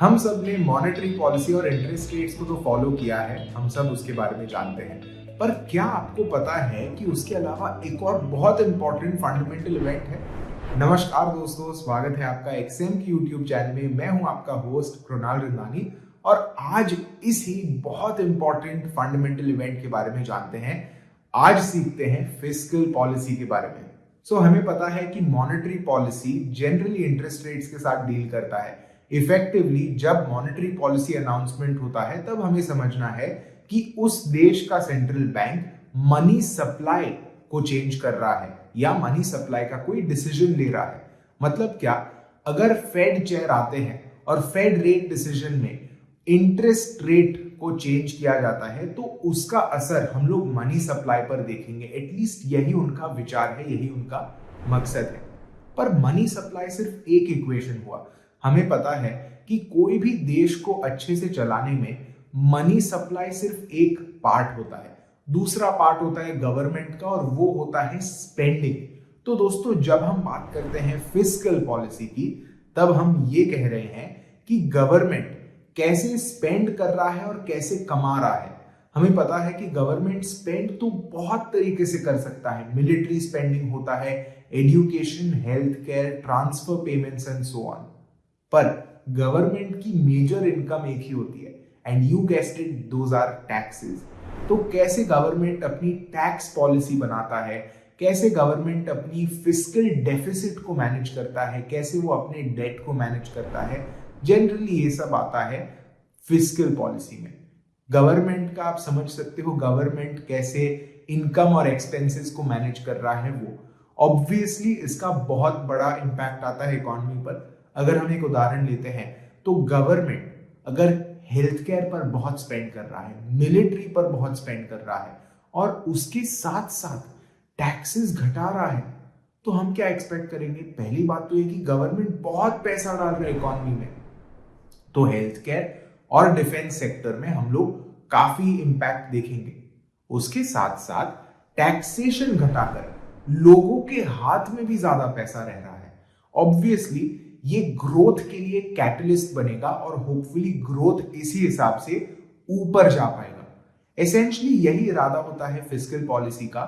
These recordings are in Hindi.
हम सब ने मॉनेटरी पॉलिसी और इंटरेस्ट रेट्स को तो फॉलो किया है, हम सब उसके बारे में जानते हैं। पर क्या आपको पता है कि उसके अलावा एक और बहुत इंपॉर्टेंट फंडामेंटल इवेंट है? नमस्कार दोस्तों, स्वागत है आपका एक्सएम की यूट्यूब चैनल में। मैं हूं आपका होस्ट कृणाल रिंदानी और आज इसी बहुत इंपॉर्टेंट फंडामेंटल इवेंट के बारे में जानते हैं। आज सीखते हैं फिस्कल पॉलिसी के बारे में। हमें पता है कि monetary policy generally interest rates के साथ डील करता है। इफेक्टिवली जब मॉनेटरी पॉलिसी अनाउंसमेंट होता है तब हमें समझना है कि उस देश का सेंट्रल बैंक मनी सप्लाई को चेंज कर रहा है या मनी सप्लाई का कोई डिसीजन ले रहा है। मतलब क्या, अगर फेड चेयर आते हैं और फेड रेट डिसीजन में इंटरेस्ट रेट को चेंज किया जाता है तो उसका असर हम लोग मनी सप्लाई पर देखेंगे। एटलीस्ट यही उनका विचार है, यही उनका मकसद है। पर मनी सप्लाई सिर्फ एक इक्वेशन हुआ। हमें पता है कि कोई भी देश को अच्छे से चलाने में मनी सप्लाई सिर्फ एक पार्ट होता है, दूसरा पार्ट होता है गवर्नमेंट का और वो होता है स्पेंडिंग। तो दोस्तों, जब हम बात करते हैं फिस्कल पॉलिसी की तब हम ये कह रहे हैं कि गवर्नमेंट कैसे स्पेंड कर रहा है और कैसे कमा रहा है। हमें पता है कि गवर्नमेंट स्पेंड तो बहुत तरीके से कर सकता है। मिलिट्री स्पेंडिंग होता है, education, health care, transfer payments and so on. पर गवर्नमेंट की मेजर इनकम एक ही होती है and you guessed it, those are taxes. तो कैसे गवर्नमेंट अपनी टैक्स पॉलिसी बनाता है, कैसे गवर्नमेंट अपनी फिस्कल डेफिसिट को मैनेज करता है, कैसे वो अपने डेट को मैनेज करता है, जनरली ये सब आता है फिस्कल पॉलिसी में। गवर्नमेंट का आप समझ सकते हो, गवर्नमेंट कैसे इनकम और एक्सपेंसेस को मैनेज कर रहा है वो। ऑब्वियसली इसका बहुत बड़ा इंपैक्ट आता है इकोनॉमी पर। अगर हम एक उदाहरण लेते हैं तो गवर्नमेंट अगर हेल्थ केयर पर बहुत स्पेंड कर रहा है, मिलिट्री पर बहुत स्पेंड कर रहा है और उसके साथ साथ टैक्सेस घटा रहा है, तो हम क्या एक्सपेक्ट करेंगे? पहली बात तो ये कि गवर्नमेंट बहुत पैसा डाल रहा है इकोनॉमी में, तो हेल्थ केयर और डिफेंस सेक्टर में हम लोग काफी इंपैक्ट देखेंगे। उसके साथ साथ टैक्सेशन घटाकर लोगों के हाथ में भी ज्यादा पैसा रह रहा है। ऑब्वियसली ये ग्रोथ के लिए कैटलिस्ट बनेगा और होपफुली ग्रोथ इसी हिसाब से ऊपर जा पाएगा। एसेंशियली यही इरादा होता है फिस्कल पॉलिसी का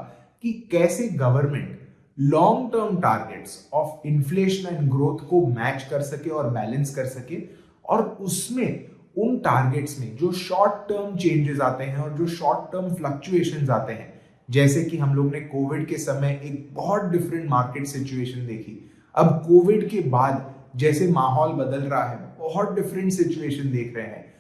कि कैसे government long term targets of inflation and growth को मैच कर सके और बैलेंस कर सके, और उसमें उन टारगेट्स में जो शॉर्ट टर्म चेंजेस आते हैं और जो शॉर्ट टर्म फ्लक्चुएशंस आते हैं, जैसे कि हम लोग ने कोविड के समय एक बहुत डिफरेंट मार्केट सिचुएशन देखी। अब कोविड के बाद जैसे माहौल बदल रहा है, बहुत डिफरेंट सिचुएशन देख रहे हैं।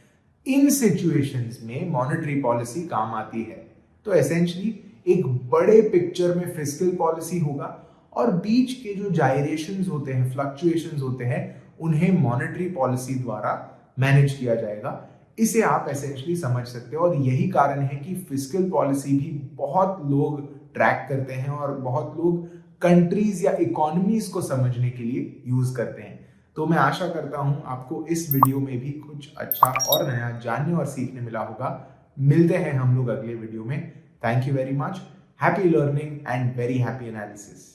इन सिचुएशंस में मॉनेटरी पॉलिसी काम आती है। तो एसेंशियली एक बड़े पिक्चर में फिस्कल पॉलिसी होगा और बीच के जो जायरेशंस होते हैं, फ्लक्चुएशंस होते हैं, उन्हें मॉनेटरी पॉलिसी द्वारा मैनेज किया जाएगा। इसे आप एसेंशियली समझ सकते हो और यही कारण है कि फिस्कल पॉलिसी भी बहुत लोग ट्रैक करते हैं और बहुत लोग कंट्रीज या इकोनॉमीज को समझने के लिए यूज करते हैं। तो मैं आशा करता हूं आपको इस वीडियो में भी कुछ अच्छा और नया जानने और सीखने मिला होगा। मिलते हैं हम लोग अगले वीडियो में। Thank you very much. Happy learning and very happy analysis.